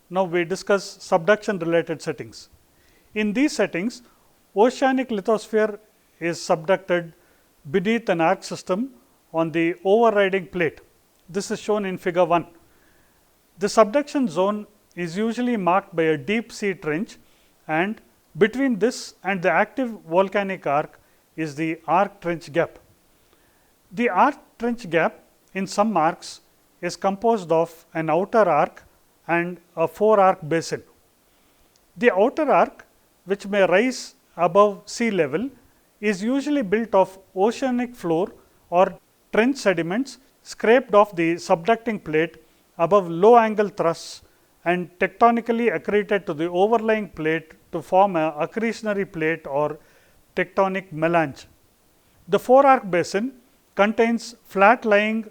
Now, we discuss subduction related settings. In these settings, oceanic lithosphere is subducted beneath an arc system on the overriding plate. This is shown in figure 1. The subduction zone is usually marked by a deep sea trench, and between this and the active volcanic arc is the arc trench gap. The arc trench gap in some arcs is composed of an outer arc and a fore-arc basin. The outer arc, which may rise above sea level, is usually built of oceanic floor or trench sediments scraped off the subducting plate above low angle thrusts and tectonically accreted to the overlying plate to form a accretionary plate or tectonic melange. The fore-arc basin contains flat-lying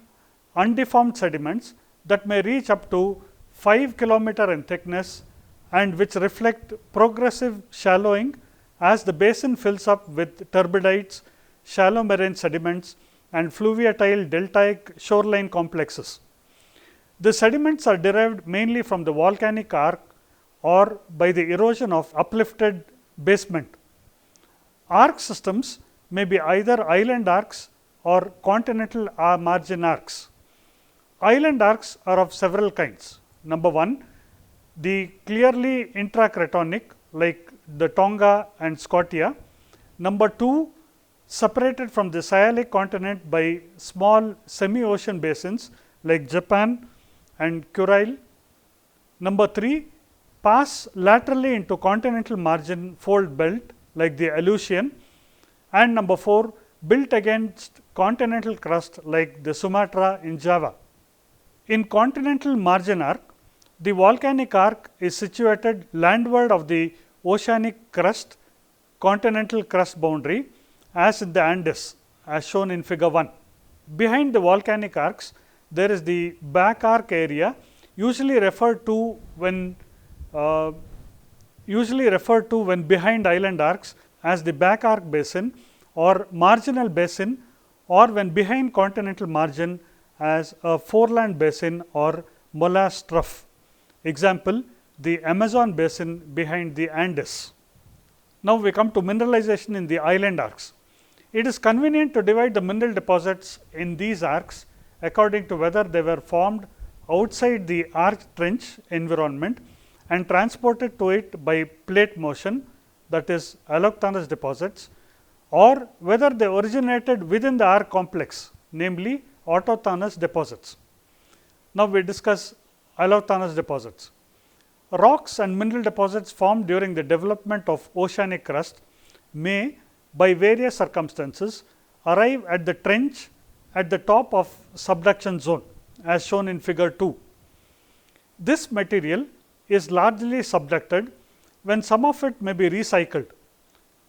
undeformed sediments that may reach up to 5 km in thickness and which reflect progressive shallowing as the basin fills up with turbidites, shallow marine sediments and fluviatile deltaic shoreline complexes. The sediments are derived mainly from the volcanic arc or by the erosion of uplifted basement. Arc systems may be either island arcs or continental margin arcs. Island arcs are of several kinds. Number 1, the clearly intracratonic like the Tonga and Scotia. Number 2, separated from the Cyalic continent by small semi-ocean basins like Japan and Kuril. Number 3, pass laterally into continental margin fold belt like the Aleutian. And number 4, built against continental crust like the Sumatra in Java. In continental margin arc, the volcanic arc is situated landward of the oceanic crust continental crust boundary as in the Andes, as shown in figure 1. Behind the volcanic arcs, there is the back arc area, usually referred to when behind island arcs as the back arc basin or marginal basin, or when behind continental margin as a foreland basin or morass trough. Example, the Amazon basin behind the Andes. Now, we come to mineralization in the island arcs. It is convenient to divide the mineral deposits in these arcs according to whether they were formed outside the arc trench environment and transported to it by plate motion, that is allochthonous deposits, or whether they originated within the arc complex, namely autochthonous deposits. Now, we discuss allochthonous deposits. Rocks and mineral deposits formed during the development of oceanic crust may, by various circumstances, arrive at the trench at the top of subduction zone, as shown in figure 2. This material is largely subducted when some of it may be recycled.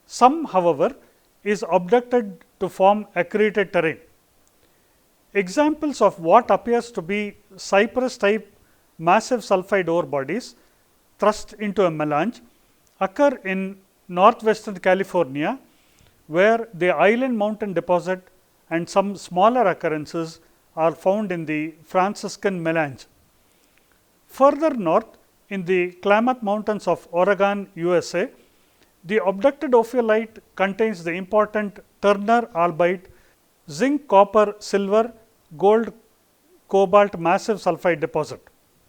Some, however, is abducted to form accreted terrain. Examples of what appears to be cypress type massive sulfide ore bodies thrust into a melange occur in northwestern California, where the Island Mountain deposit and some smaller occurrences are found in the Franciscan melange. Further north in the Klamath Mountains of Oregon, USA, the abducted ophiolite contains the important Turner albite, zinc, copper, silver, gold, cobalt massive sulfide deposit.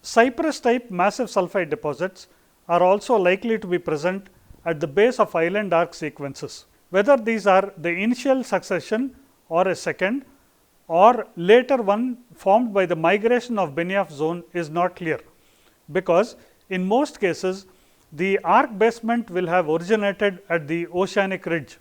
Cypress type massive sulfide deposits are also likely to be present at the base of island arc sequences. Whether these are the initial succession or a second or later one formed by the migration of Benioff zone is not clear, because in most cases the arc basement will have originated at the oceanic ridge.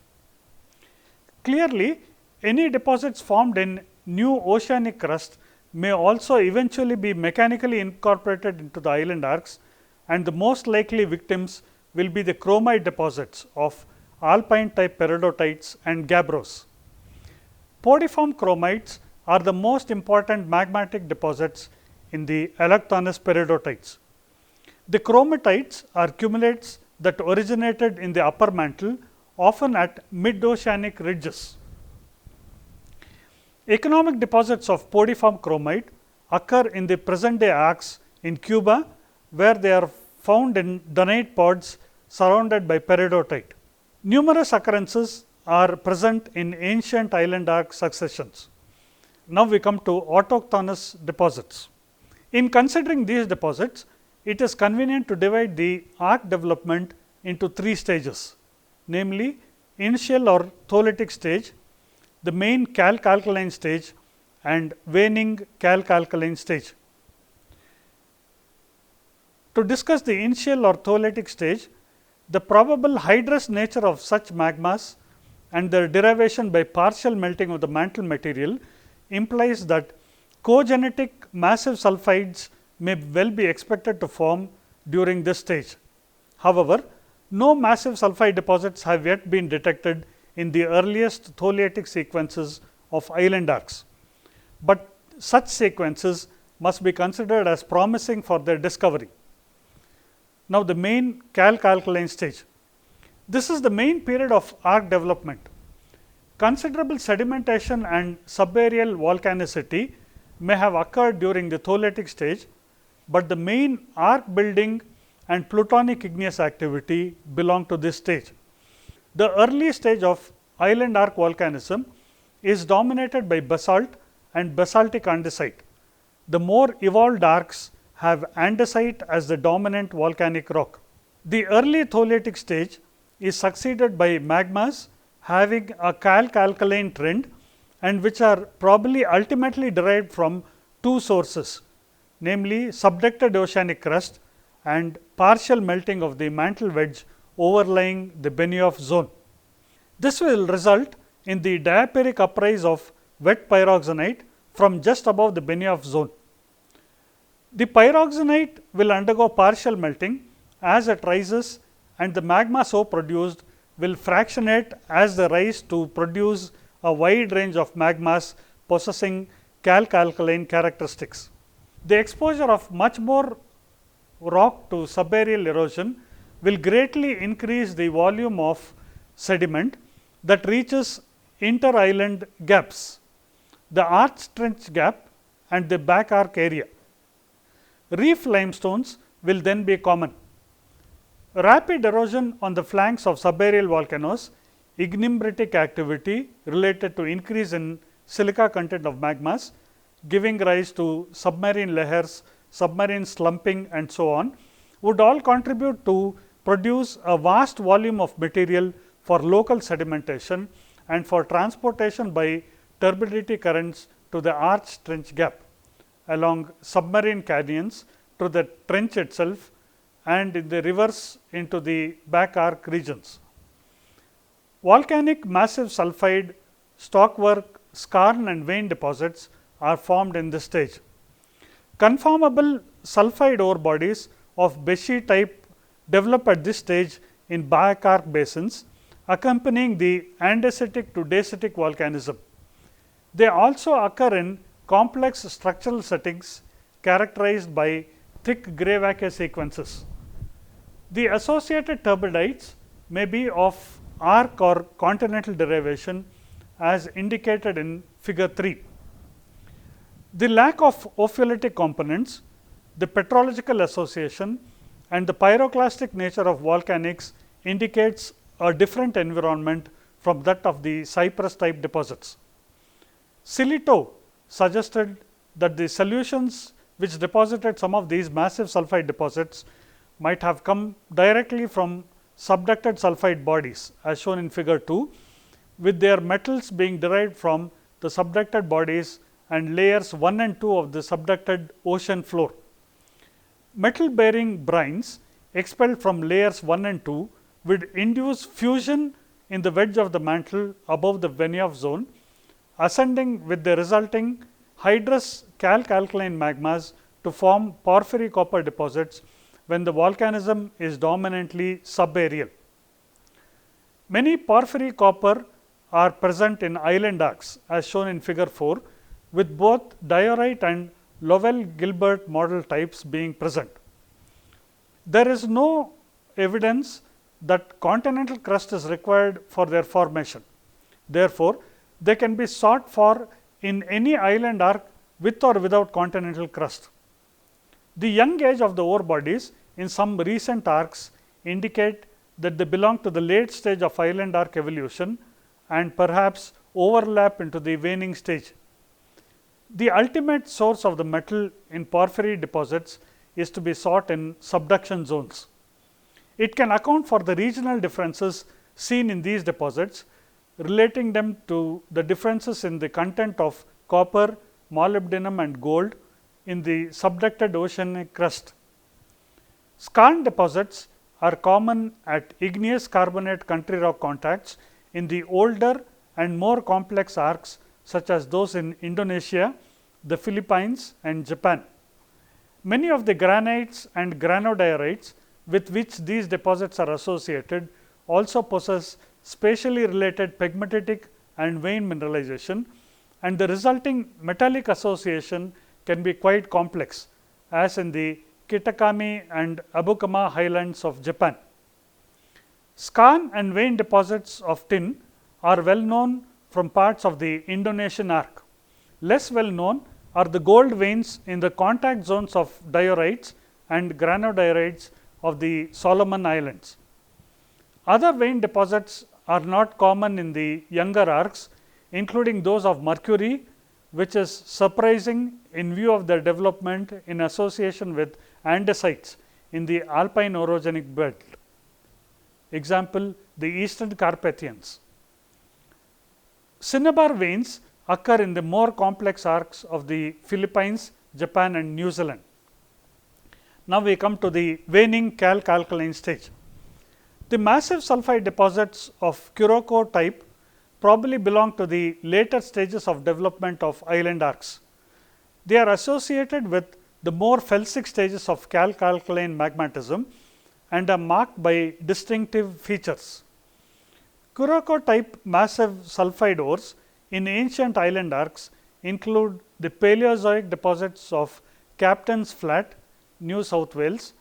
Clearly, any deposits formed in new oceanic crust may also eventually be mechanically incorporated into the island arcs, and the most likely victims will be the chromite deposits of alpine type peridotites and gabbros. Podiform chromites are the most important magmatic deposits in the allochthonous peridotites. The chromatites are cumulates that originated in the upper mantle, often at mid-oceanic ridges. Economic deposits of podiform chromite occur in the present day arcs in Cuba where they are found in dunite pods surrounded by peridotite. Numerous occurrences are present in ancient island arc successions. Now we come to autochthonous deposits. In considering these deposits, it is convenient to divide the arc development into 3 stages, namely initial or Tholeiitic stage, the main calc-alkaline stage, and waning calc-alkaline stage. To discuss the initial or Tholeiitic stage, the probable hydrous nature of such magmas and their derivation by partial melting of the mantle material implies that cogenetic massive sulfides may well be expected to form during this stage. However, no massive sulfide deposits have yet been detected in the earliest Tholeiitic sequences of island arcs, but such sequences must be considered as promising for their discovery. Now, the main calc-alkaline stage. This is the main period of arc development. Considerable sedimentation and subaerial volcanicity may have occurred during the Tholeiitic stage, but the main arc building and plutonic igneous activity belong to this stage. The early stage of island arc volcanism is dominated by basalt and basaltic andesite. The more evolved arcs have andesite as the dominant volcanic rock. The early Tholeiitic stage is succeeded by magmas having a calc-alkaline trend and which are probably ultimately derived from 2 sources, namely subducted oceanic crust and partial melting of the mantle wedge overlying the Benioff zone. This will result in the diaperic uprise of wet pyroxenite from just above the Benioff zone. The pyroxenite will undergo partial melting as it rises, and the magma so produced will fractionate as they rise to produce a wide range of magmas possessing calc-alkaline characteristics. The exposure of much more rock to subaerial erosion will greatly increase the volume of sediment that reaches inter-island gaps, the arch trench gap and the back arc area. Reef limestones will then be common. Rapid erosion on the flanks of subaerial volcanoes, ignimbritic activity related to increase in silica content of magmas, giving rise to submarine lahars, submarine slumping and so on, would all contribute to produce a vast volume of material for local sedimentation and for transportation by turbidity currents to the arch trench gap, along submarine canyons to the trench itself and in the reverse into the back arc regions. Volcanic massive sulfide, stockwork, skarn and vein deposits are formed in this stage. Conformable sulfide ore bodies of Beshi type develop at this stage in back arc basins, accompanying the andesitic to dacitic volcanism. They also occur in complex structural settings characterized by thick Gray-Wacke sequences. The associated turbidites may be of arc or continental derivation as indicated in figure 3. The lack of ophiolitic components, the petrological association and the pyroclastic nature of volcanics indicates a different environment from that of the cypress type deposits. Silito suggested that the solutions which deposited some of these massive sulfide deposits might have come directly from subducted sulfide bodies as shown in figure 2, with their metals being derived from the subducted bodies and layers 1 and 2 of the subducted ocean floor. Metal bearing brines expelled from layers 1 and 2 would induce fusion in the wedge of the mantle above the Benioff zone, ascending with the resulting hydrous calc-alkaline magmas to form porphyry copper deposits when the volcanism is dominantly subaerial. Many porphyry copper are present in island arcs as shown in figure 4, with both diorite and Lovell-Gilbert model types being present. There is no evidence that continental crust is required for their formation. Therefore, they can be sought for in any island arc with or without continental crust. The young age of the ore bodies in some recent arcs indicate that they belong to the late stage of island arc evolution and perhaps overlap into the waning stage. The ultimate source of the metal in porphyry deposits is to be sought in subduction zones. It can account for the regional differences seen in these deposits, relating them to the differences in the content of copper, molybdenum and gold in the subducted oceanic crust. Skarn deposits are common at igneous carbonate country rock contacts in the older and more complex arcs such as those in Indonesia, the Philippines and Japan. Many of the granites and granodiorites with which these deposits are associated also possess spatially related pegmatitic and vein mineralization, and the resulting metallic association can be quite complex, as in the Kitakami and Abukama highlands of Japan. Skarn and vein deposits of tin are well known from parts of the Indonesian arc. Less well known are the gold veins in the contact zones of diorites and granodiorites of the Solomon Islands. Other vein deposits are not common in the younger arcs, including those of mercury, which is surprising in view of their development in association with andesites in the alpine orogenic belt. Example, the Eastern Carpathians. Cinnabar veins occur in the more complex arcs of the Philippines, Japan and New Zealand. Now we come to the waning calc-alkaline stage. The massive sulfide deposits of Kuroko type probably belong to the later stages of development of island arcs. They are associated with the more felsic stages of calc-alkaline magmatism and are marked by distinctive features. Kuroko type massive sulfide ores in ancient island arcs include the Paleozoic deposits of Captain's Flat, New South Wales,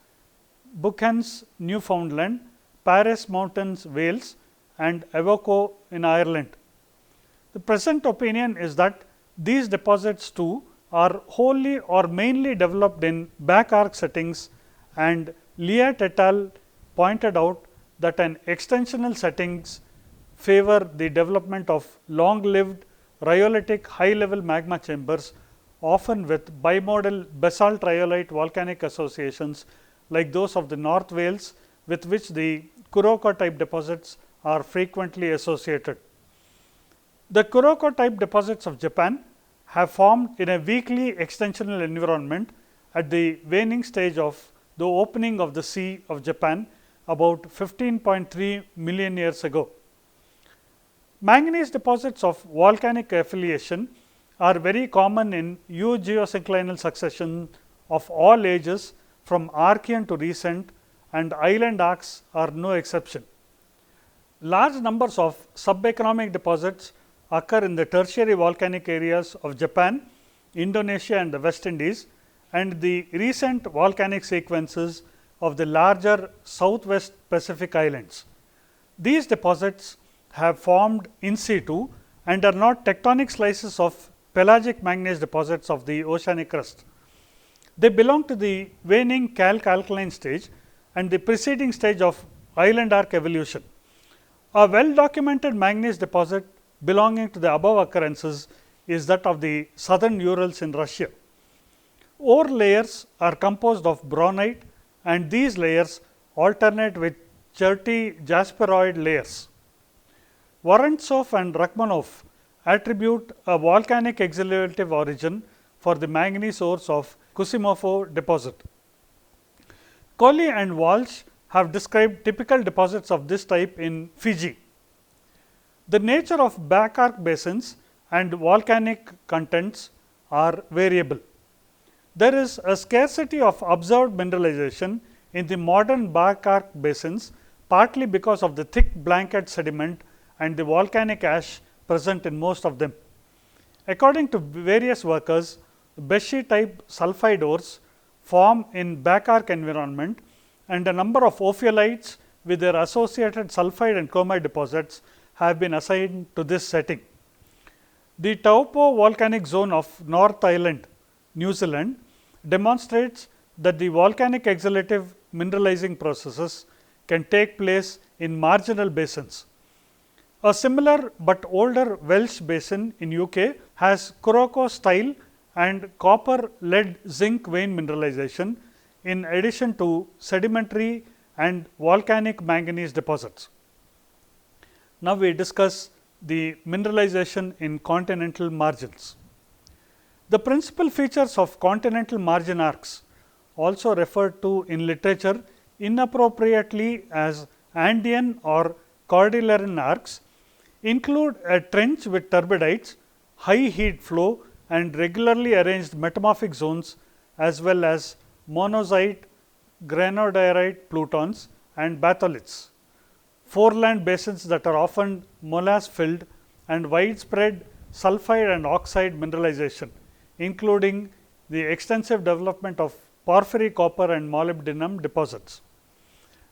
Buchan's, Newfoundland, Paris Mountains, Wales and Avoco in Ireland. The present opinion is that these deposits too are wholly or mainly developed in back arc settings, and Liat et al. Pointed out that an extensional settings favor the development of long lived rhyolitic high level magma chambers, often with bimodal basalt rhyolite volcanic associations like those of the North Wales, with which the Kuroko type deposits are frequently associated. The Kuroko type deposits of Japan have formed in a weakly extensional environment at the waning stage of the opening of the Sea of Japan about 15.3 million years ago. Manganese deposits of volcanic affiliation are very common in eugeosynclinal succession of all ages from Archean to recent, and island arcs are no exception. Large numbers of subeconomic deposits occur in the tertiary volcanic areas of Japan, Indonesia and the West Indies, and the recent volcanic sequences of the larger Southwest Pacific islands. These deposits have formed in situ and are not tectonic slices of pelagic manganese deposits of the oceanic crust. They belong to the waning calc-alkaline stage and the preceding stage of island arc evolution. A well documented manganese deposit belonging to the above occurrences is that of the southern Urals in Russia. Ore layers are composed of braunite, and these layers alternate with cherty jasperoid layers. Vorontsov and Rachmaninoff attribute a volcanic exhalative origin for the manganese ores of Kusimofo deposit. Coley and Walsh have described typical deposits of this type in Fiji. The nature of back arc basins and volcanic contents are variable. There is a scarcity of observed mineralization in the modern back arc basins, partly because of the thick blanket sediment and the volcanic ash present in most of them. According to various workers, Beshi type sulfide ores form in back arc environment, and a number of ophiolites with their associated sulfide and chromite deposits have been assigned to this setting. The Taupo volcanic zone of North Island, New Zealand demonstrates that the volcanic exhalative mineralizing processes can take place in marginal basins. A similar but older Welsh basin in UK has Kuroko style and copper lead zinc vein mineralization in addition to sedimentary and volcanic manganese deposits. Now, we discuss the mineralization in continental margins. The principal features of continental margin arcs, also referred to in literature inappropriately as Andean or Cordilleran arcs, include a trench with turbidites, high heat flow and regularly arranged metamorphic zones, as well as monazite, granodiorite plutons and batholiths. Foreland basins that are often molasse filled, and widespread sulfide and oxide mineralization, including the extensive development of porphyry, copper and molybdenum deposits.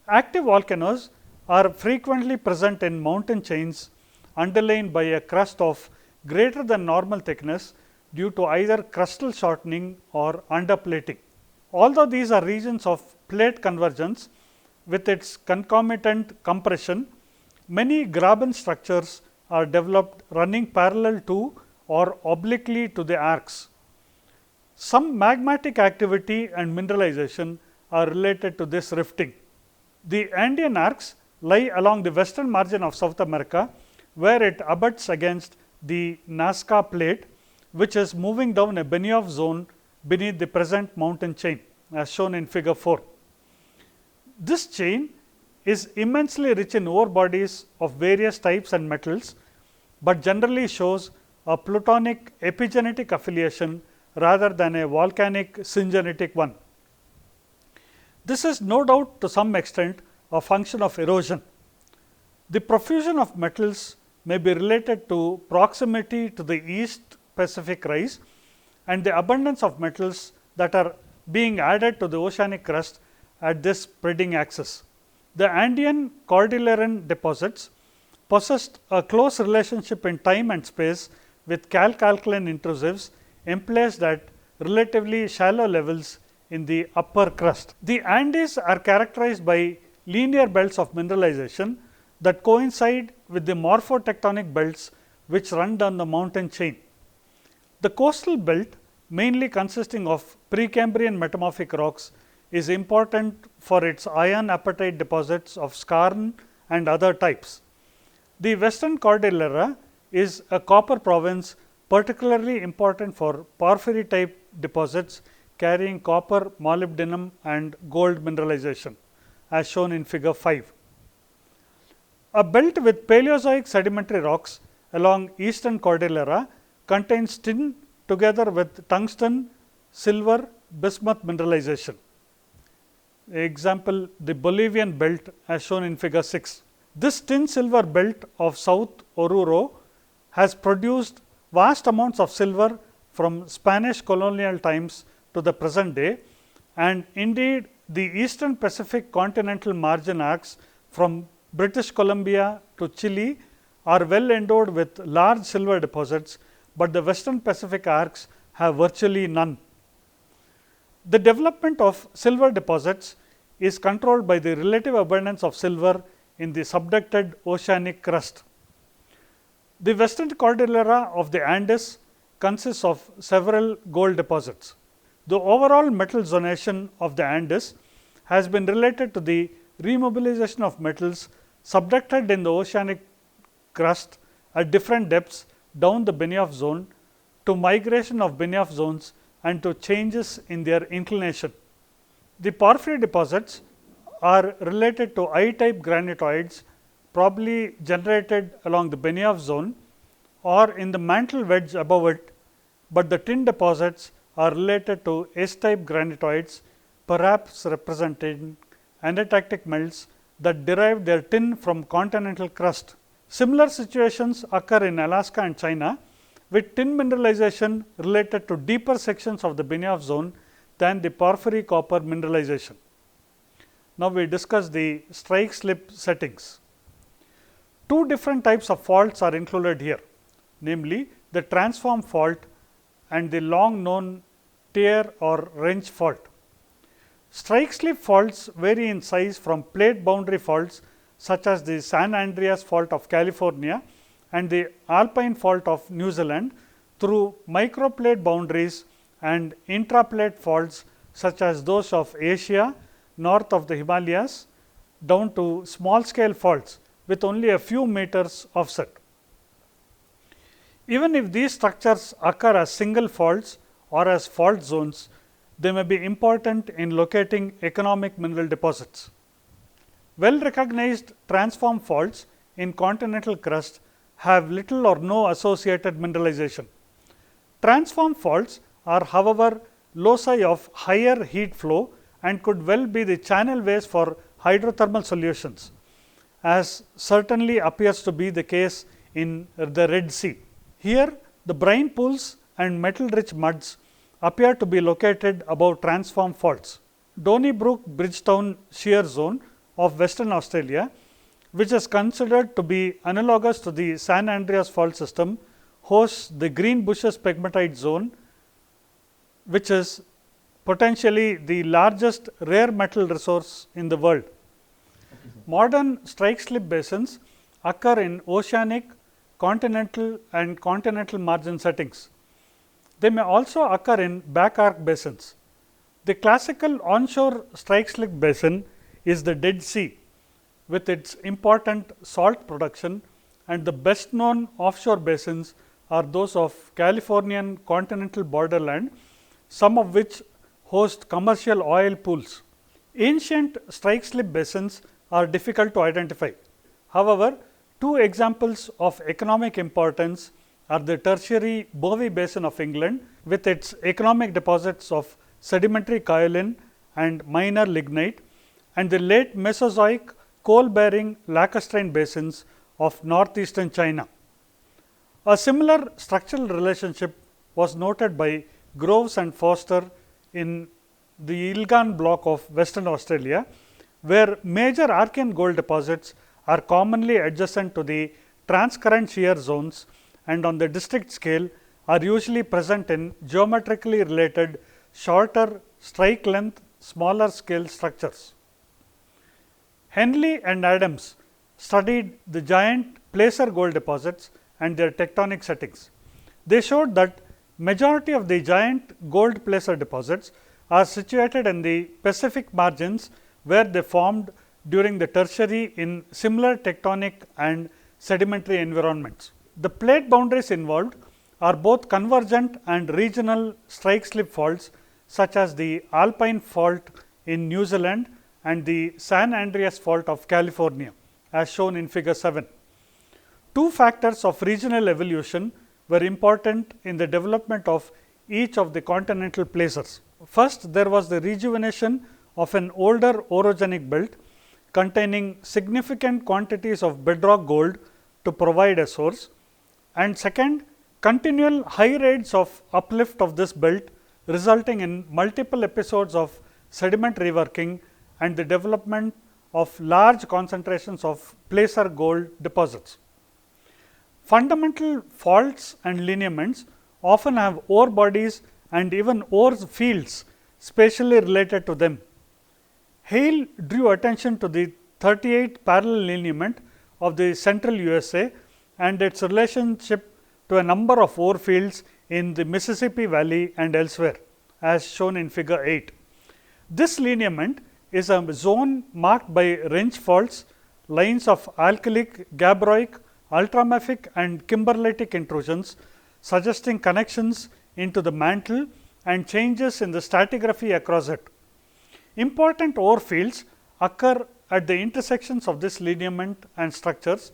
Active volcanoes are frequently present in mountain chains underlain by a crust of greater than normal thickness due to either crustal shortening or underplating. Although these are regions of plate convergence with its concomitant compression, many graben structures are developed running parallel to or obliquely to the arcs. Some magmatic activity and mineralization are related to this rifting. The Andean arcs lie along the western margin of South America, where it abuts against the Nazca plate, which is moving down a Benioff zone beneath the present mountain chain, as shown in figure 4. This chain is immensely rich in ore bodies of various types and metals, but generally shows a plutonic epigenetic affiliation rather than a volcanic syngenetic one. This is no doubt to some extent a function of erosion. The profusion of metals may be related to proximity to the East Pacific rise and the abundance of metals that are being added to the oceanic crust at this spreading axis. The Andean Cordilleran deposits possessed a close relationship in time and space with calcalcaline intrusives emplaced at relatively shallow levels in the upper crust. The Andes are characterized by linear belts of mineralization that coincide with the morphotectonic belts which run down the mountain chain. The coastal belt, mainly consisting of Precambrian metamorphic rocks, is important for its iron apatite deposits of skarn and other types. The Western Cordillera is a copper province particularly important for porphyry type deposits carrying copper, molybdenum and gold mineralization, as shown in figure 5. A belt with Paleozoic sedimentary rocks along eastern Cordillera contains tin together with tungsten, silver, bismuth mineralization. Example, the Bolivian belt as shown in figure 6. This tin silver belt of South Oruro has produced vast amounts of silver from Spanish colonial times to the present day, and indeed the Eastern Pacific continental margin arcs from British Columbia to Chile are well endowed with large silver deposits, but the Western Pacific arcs have virtually none. The development of silver deposits is controlled by the relative abundance of silver in the subducted oceanic crust. The Western Cordillera of the Andes consists of several gold deposits. The overall metal zonation of the Andes has been related to the remobilization of metals subducted in the oceanic crust at different depths down the Benioff zone, to migration of Benioff zones and to changes in their inclination. The porphyry deposits are related to I-type granitoids probably generated along the Benioff zone or in the mantle wedge above it, but the tin deposits are related to S-type granitoids, perhaps representing anatactic melts that derive their tin from continental crust. Similar situations occur in Alaska and China, with tin mineralization related to deeper sections of the Benioff zone than the porphyry copper mineralization. Now, we discuss the strike slip settings. Two different types of faults are included here, namely the transform fault and the long known tear or wrench fault. Strike slip faults vary in size from plate boundary faults such as the San Andreas Fault of California and the Alpine Fault of New Zealand through microplate boundaries and intraplate faults such as those of Asia north of the Himalayas down to small scale faults with only a few meters offset. Even if these structures occur as single faults or as fault zones, they may be important in locating economic mineral deposits. Well recognized transform faults in continental crust have little or no associated mineralization. Transform faults are, however, loci of higher heat flow and could well be the channel ways for hydrothermal solutions, as certainly appears to be the case in the Red Sea. Here, the brine pools and metal rich muds appear to be located above transform faults. Donnybrook Bridgetown shear zone of Western Australia, which is considered to be analogous to the San Andreas fault system, hosts the Greenbushes pegmatite zone, which is potentially the largest rare metal resource in the world. Modern strike slip basins occur in oceanic, continental and continental margin settings. They may also occur in back arc basins. The classical onshore strike slip basin is the Dead Sea, with its important salt production, and the best known offshore basins are those of Californian continental borderland, some of which host commercial oil pools. Ancient strike slip basins are difficult to identify. However, two examples of economic importance are the tertiary Bowie Basin of England with its economic deposits of sedimentary kaolin and minor lignite, and the late Mesozoic coal bearing lacustrine basins of northeastern China. A similar structural relationship was noted by Groves and Foster in the Yilgarn block of Western Australia, where major Archean gold deposits are commonly adjacent to the transcurrent shear zones and on the district scale are usually present in geometrically related shorter strike length smaller scale structures. Henley and Adams studied the giant placer gold deposits and their tectonic settings. They showed that majority of the giant gold placer deposits are situated in the Pacific margins where they formed during the tertiary in similar tectonic and sedimentary environments. The plate boundaries involved are both convergent and regional strike slip faults such as the Alpine Fault in New Zealand and the San Andreas Fault of California, as shown in figure 7. Two factors of regional evolution were important in the development of each of the continental placers. First, there was the rejuvenation of an older orogenic belt containing significant quantities of bedrock gold to provide a source, and second, continual high rates of uplift of this belt resulting in multiple episodes of sediment reworking and the development of large concentrations of placer gold deposits. Fundamental faults and lineaments often have ore bodies and even ore fields spatially related to them. Hale drew attention to the 38 parallel lineament of the central USA and its relationship to a number of ore fields in the Mississippi Valley and elsewhere, as shown in figure 8. This lineament is a zone marked by wrench faults, lines of alkalic, gabbroic, ultramafic and kimberlitic intrusions, suggesting connections into the mantle and changes in the stratigraphy across it. Important ore fields occur at the intersections of this lineament and structures.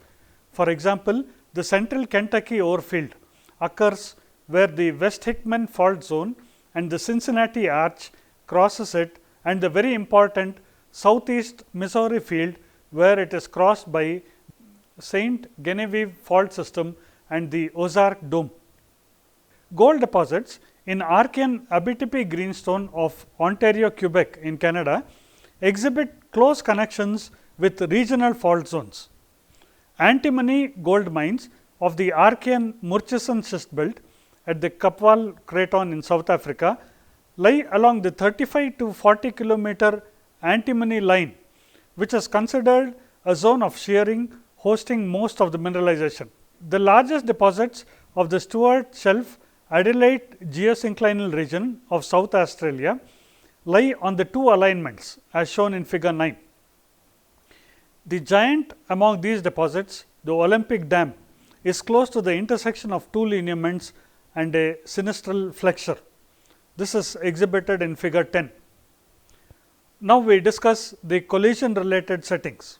For example, the central Kentucky ore field occurs where the West Hickman fault zone and the Cincinnati Arch crosses it, and the very important southeast Missouri field where it is crossed by St. Genevieve fault system and the Ozark Dome. Gold deposits in Archean Abitibi greenstone of Ontario, Quebec in Canada exhibit close connections with regional fault zones. Antimony gold mines of the Archean Murchison schist belt at the Kapwal Craton in South Africa lie along the 35 to 40 kilometer antimony line, which is considered a zone of shearing hosting most of the mineralization. The largest deposits of the Stuart Shelf Adelaide geosynclinal region of South Australia lie on the two alignments as shown in figure 9. The giant among these deposits, the Olympic Dam, is close to the intersection of two lineaments and a sinistral flexure. This is exhibited in figure 10. Now, we discuss the collision related settings.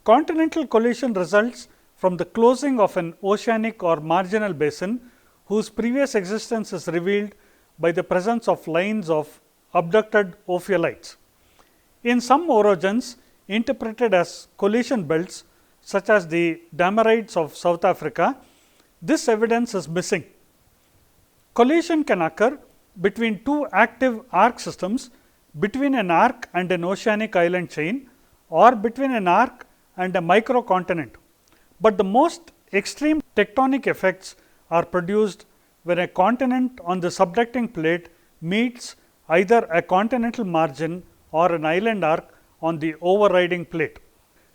Continental collision results from the closing of an oceanic or marginal basin whose previous existence is revealed by the presence of lines of abducted ophiolites. In some orogens interpreted as collision belts, such as the damarites of South Africa, this evidence is missing. Collision can occur between two active arc systems, between an arc and an oceanic island chain, or between an arc and a microcontinent. But the most extreme tectonic effects are produced when a continent on the subducting plate meets either a continental margin or an island arc on the overriding plate.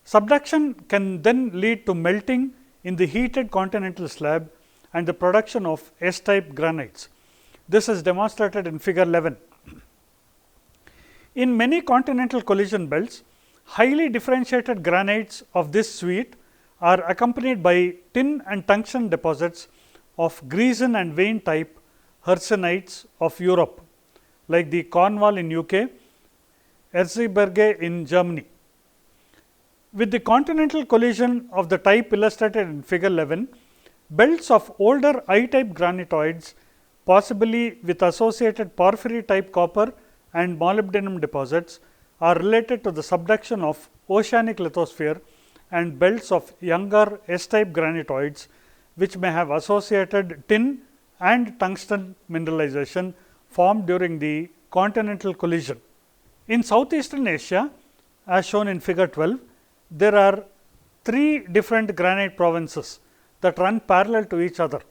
Subduction can then lead to melting in the heated continental slab and the production of S-type granites. This is demonstrated in figure 11. In many continental collision belts, highly differentiated granites of this suite are accompanied by tin and tungsten deposits of Greason and vein type hercynites of Europe, like the Cornwall in UK, Erzgebirge in Germany. With the continental collision of the type illustrated in figure 11, belts of older I-type granitoids, possibly with associated porphyry type copper and molybdenum deposits, are related to the subduction of oceanic lithosphere and belts of younger S-type granitoids, which may have associated tin and tungsten mineralization formed during the continental collision. In Southeastern Asia, as shown in figure 12, there are three different granite provinces that run parallel to each other.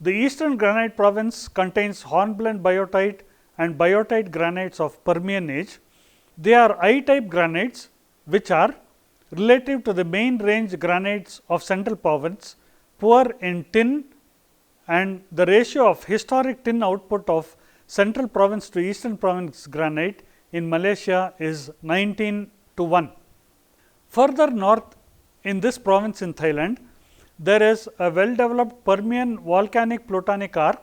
The Eastern Granite Province contains hornblende biotite and biotite granites of Permian age. They are I-type granites, which are relative to the main range granites of Central Province, poor in tin, and the ratio of historic tin output of Central Province to Eastern Province granite in Malaysia is 19:1. Further north in this province in Thailand, there is a well developed Permian volcanic plutonic arc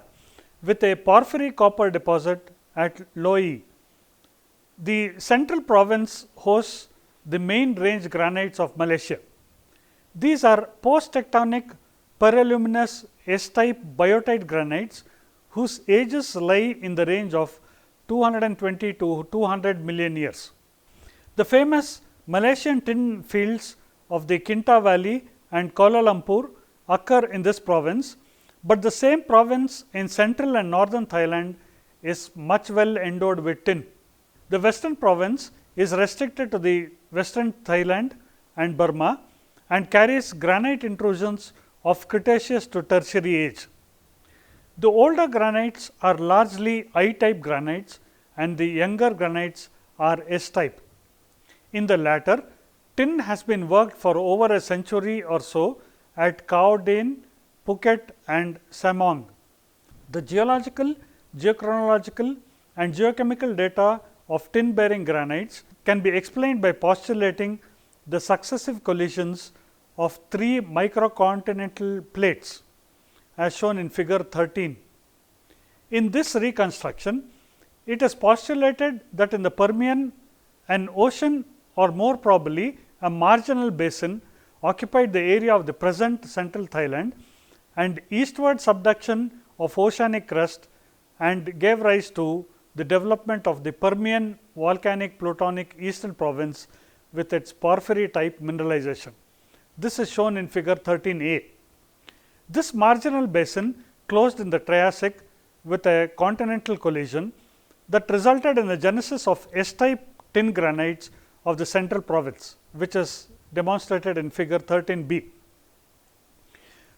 with a porphyry copper deposit at Loi. The Central Province hosts the main range granites of Malaysia. These are post-tectonic periluminous S-type biotite granites whose ages lie in the range of 220 to 200 million years. The famous Malaysian tin fields of the Kinta Valley and Kuala Lumpur occur in this province, but the same province in central and northern Thailand is much well endowed with tin. The western province is restricted to the western Thailand and Burma and carries granite intrusions of Cretaceous to Tertiary age. The older granites are largely I-type granites and the younger granites are S-type. In the latter, tin has been worked for over a century or so at Khao Dane, Phuket and Samong. The geological, geochronological and geochemical data of tin bearing granites can be explained by postulating the successive collisions of three microcontinental plates as shown in figure 13. In this reconstruction, it is postulated that in the Permian, an ocean or more probably a marginal basin occupied the area of the present central Thailand, and eastward subduction of oceanic crust and gave rise to the development of the Permian volcanic plutonic eastern province with its porphyry type mineralization. This is shown in figure 13a. This marginal basin closed in the Triassic with a continental collision that resulted in the genesis of S-type tin granites of the central province, which is demonstrated in figure 13b.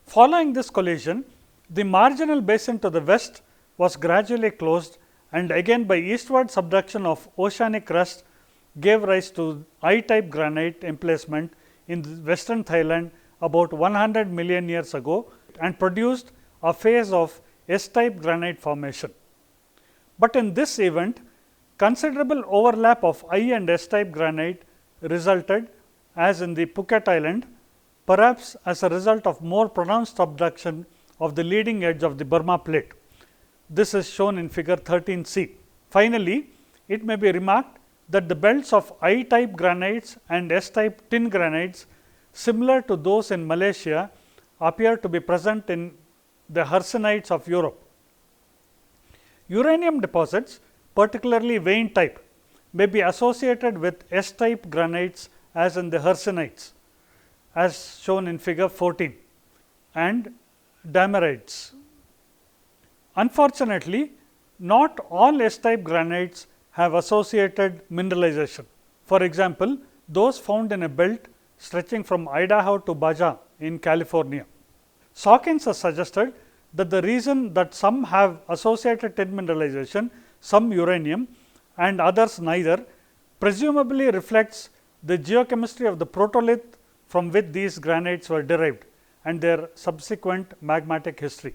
Following this collision, the marginal basin to the west was gradually closed and again by eastward subduction of oceanic crust gave rise to I-type granite emplacement in western Thailand about 100 million years ago and produced a phase of S-type granite formation. But in this event, considerable overlap of I and S-type granite resulted, as in the Phuket Island, perhaps as a result of more pronounced subduction of the leading edge of the Burma plate. This is shown in figure 13c. Finally, it may be remarked that the belts of I-type granites and S-type tin granites, similar to those in Malaysia, appear to be present in the Hersenites of Europe. Uranium deposits, particularly vein type, may be associated with S-type granites as in the Hersenites, as shown in figure 14, and damerites. Unfortunately, not all S-type granites have associated mineralization. For example, those found in a belt stretching from Idaho to Baja in California. Sawkins has suggested that the reason that some have associated tin mineralization, some uranium and others neither, presumably reflects the geochemistry of the protolith from which these granites were derived and their subsequent magmatic history.